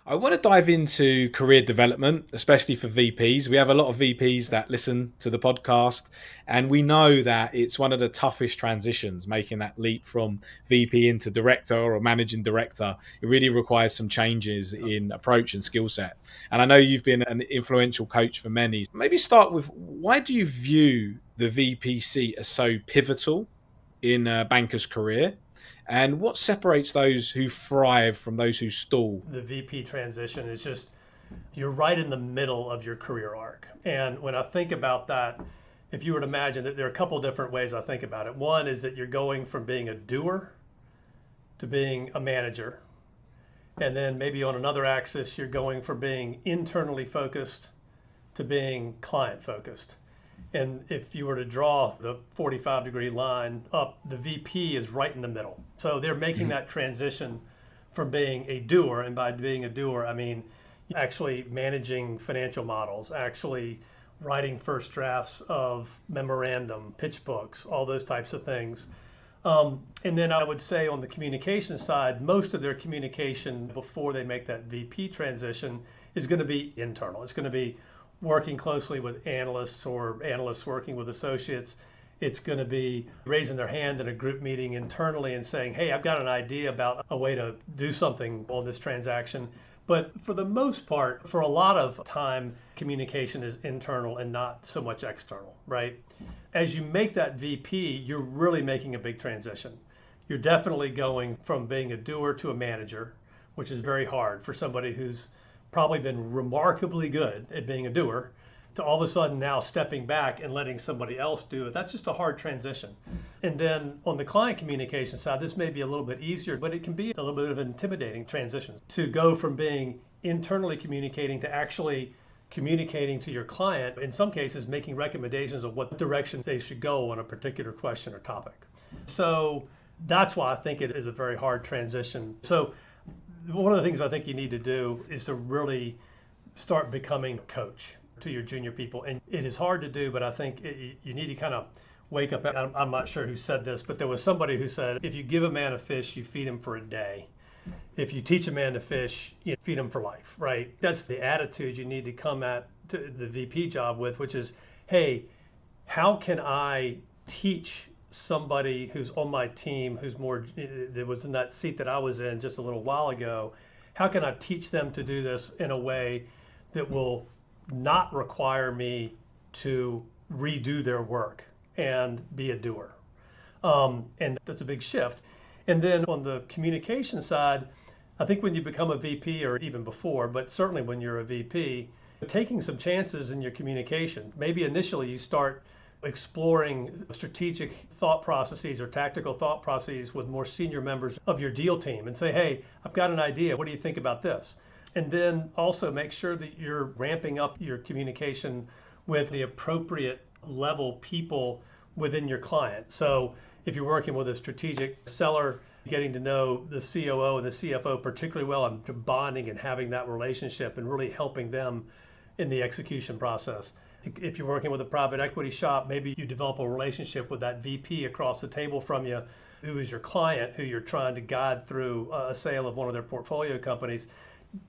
I want to dive into career development, especially for VPs. We have a lot of VPs that listen to the podcast, and we know that it's one of the toughest transitions, making that leap from VP into director or managing director. It really requires some changes in approach and skill set. And I know you've been an influential coach for many. Maybe start with, why do you view the VP seat as so pivotal in a banker's career? And what separates those who thrive from those who stall? The VP transition is just, you're right in the middle of your career arc. And when I think about that, if you were to imagine that there are a couple different ways I think about it. One is that you're going from being a doer to being a manager. And then maybe on another axis, you're going from being internally focused to being client focused. And if you were to draw the 45-degree line up, the VP is right in the middle. So they're making that transition from being a doer, and by being a doer, I mean actually managing financial models, actually writing first drafts of memorandum, pitch books, all those types of things. And then I would say on the communication side, most of their communication before they make that VP transition is going to be internal. It's going to be working closely with analysts or analysts working with associates. It's going to be raising their hand in a group meeting internally and saying, hey, I've got an idea about a way to do something on this transaction. But for the most part, for a lot of time, communication is internal and not so much external, right? As you make that VP, you're really making a big transition. You're definitely going from being a doer to a manager, which is very hard for somebody who's probably been remarkably good at being a doer, to all of a sudden now stepping back and letting somebody else do it. That's just a hard transition. And then on the client communication side, this may be a little bit easier, but it can be a little bit of an intimidating transition to go from being internally communicating to actually communicating to your client, in some cases making recommendations of what direction they should go on a particular question or topic. So that's why I think it is a very hard transition. So one of the things I think you need to do is to really start becoming a coach to your junior people. And it is hard to do, but I think you need to kind of wake up. I'm not sure who said this, but there was somebody who said, if you give a man a fish, you feed him for a day. If you teach a man to fish, you feed him for life, right? That's the attitude you need to come at the VP job with, which is, hey, how can I teach somebody who's on my team, who's more, that was in that seat that I was in just a little while ago, how can I teach them to do this in a way that will not require me to redo their work and be a doer? And that's a big shift. And then on the communication side, I think when you become a VP, or even before, but certainly when you're a VP, taking some chances in your communication. Maybe initially you start exploring strategic thought processes or tactical thought processes with more senior members of your deal team and say, hey, I've got an idea. What do you think about this? And then also make sure that you're ramping up your communication with the appropriate level people within your client. So if you're working with a strategic seller, getting to know the COO and the CFO particularly well, and bonding and having that relationship and really helping them in the execution process. If you're working with a private equity shop, maybe you develop a relationship with that VP across the table from you, who is your client, who you're trying to guide through a sale of one of their portfolio companies,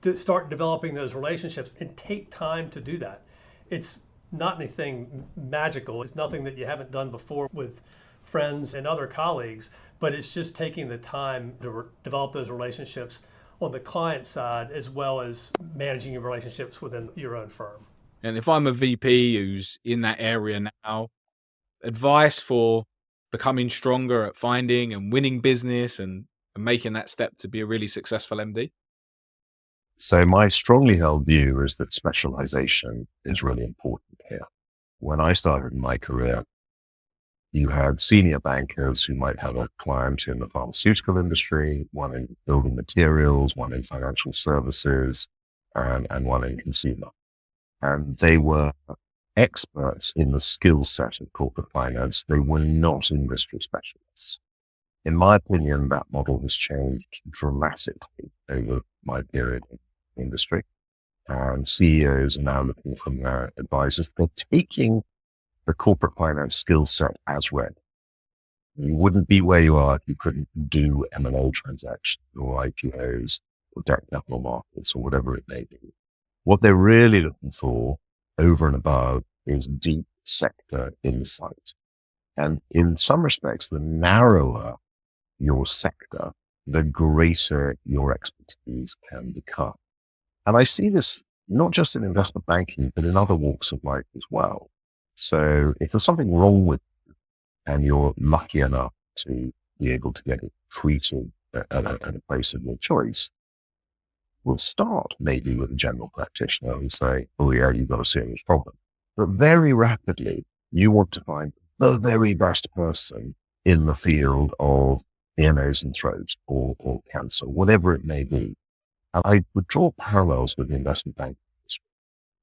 to start developing those relationships and take time to do that. It's not anything magical. It's nothing that you haven't done before with friends and other colleagues, but it's just taking the time to develop those relationships on the client side, as well as managing your relationships within your own firm. And if I'm a VP who's in that area now, advice for becoming stronger at finding and winning business and making that step to be a really successful MD? So my strongly held view is that specialization is really important here. When I started my career, you had senior bankers who might have a client in the pharmaceutical industry, one in building materials, one in financial services, and one in consumer. And they were experts in the skill set of corporate finance. They were not industry specialists. In my opinion, that model has changed dramatically over my period in the industry. And CEOs are now looking from their advisors. They're taking the corporate finance skill set as read. You wouldn't be where you are if you couldn't do M&A transactions or IPOs or debt capital markets or whatever it may be. What they're really looking for over and above is deep sector insight. And in some respects, the narrower your sector, the greater your expertise can become. And I see this not just in investment banking, but in other walks of life as well. So if there's something wrong with you and you're lucky enough to be able to get it treated at a place of your choice, we'll start maybe with a general practitioner who say, oh yeah, you've got a serious problem. But very rapidly, you want to find the very best person in the field of ear, nose and throat or cancer, whatever it may be. And I would draw parallels with the investment banking industry.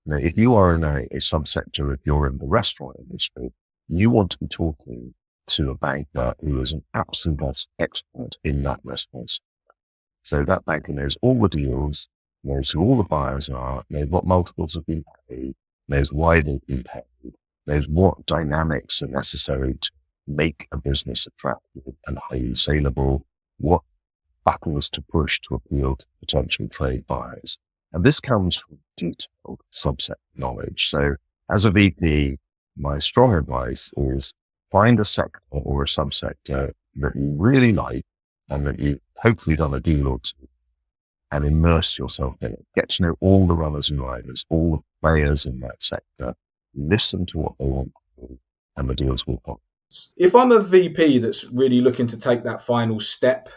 Now, if you are in a subsector, if you're in the restaurant industry, you want to be talking to a banker who is an absolute expert in that restaurant. So that banker knows all the deals, knows who all the buyers are, knows what multiples have been paid, knows why they've been paid, knows what dynamics are necessary to make a business attractive and highly saleable, what buttons to push to appeal to potential trade buyers. And this comes from detailed subset knowledge. So as a VP, my strong advice is find a sector or a subsector that you really like and that you've hopefully done a deal or two and immerse yourself in it. Get to know all the runners and riders, all the players in that sector, listen to what they want to do, and the deals will pop. If I'm a VP that's really looking to take that final step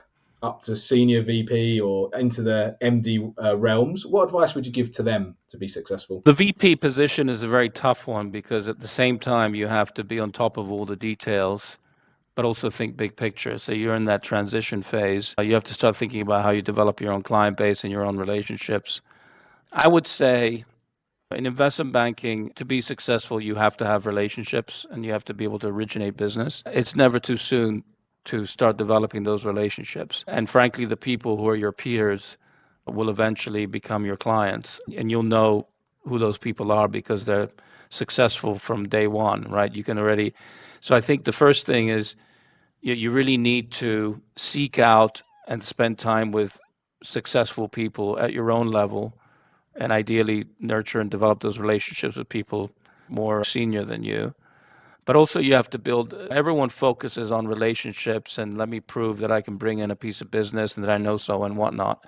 up to senior VP or into the MD realms, what advice would you give to them to be successful? The VP position is a very tough one because at the same time you have to be on top of all the details, but also think big picture. So you're in that transition phase. You have to start thinking about how you develop your own client base and your own relationships. I would say in investment banking, to be successful, you have to have relationships and you have to be able to originate business. It's never too soon to start developing those relationships. And frankly, the people who are your peers will eventually become your clients, and you'll know who those people are because they're successful from day one, right? You can already. So I think the first thing is you really need to seek out and spend time with successful people at your own level, and ideally nurture and develop those relationships with people more senior than you. But also you have to build, everyone focuses on relationships and let me prove that I can bring in a piece of business and that I know so and whatnot.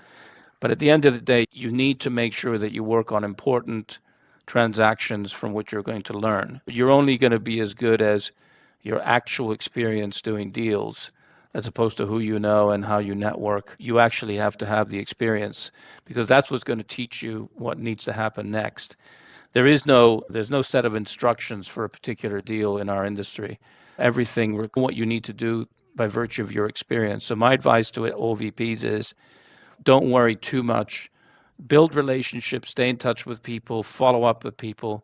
But at the end of the day, you need to make sure that you work on important transactions from which you're going to learn. You're only going to be as good as your actual experience doing deals, as opposed to who you know and how you network. You actually have to have the experience because that's what's going to teach you what needs to happen next. There's no set of instructions for a particular deal in our industry. Everything, what you need to do by virtue of your experience. So my advice to all VPs is don't worry too much. Build relationships, stay in touch with people, follow up with people,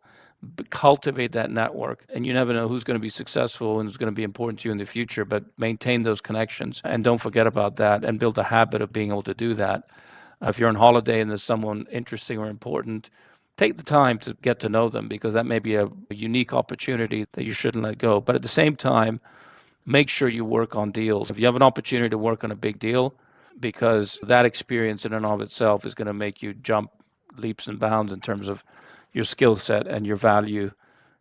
cultivate that network. And you never know who's going to be successful and who's going to be important to you in the future, but maintain those connections and don't forget about that and build a habit of being able to do that. If you're on holiday and there's someone interesting or important, take the time to get to know them because that may be a unique opportunity that you shouldn't let go. But at the same time, make sure you work on deals. If you have an opportunity to work on a big deal, because that experience in and of itself is going to make you jump leaps and bounds in terms of your skill set and your value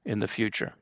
in the future.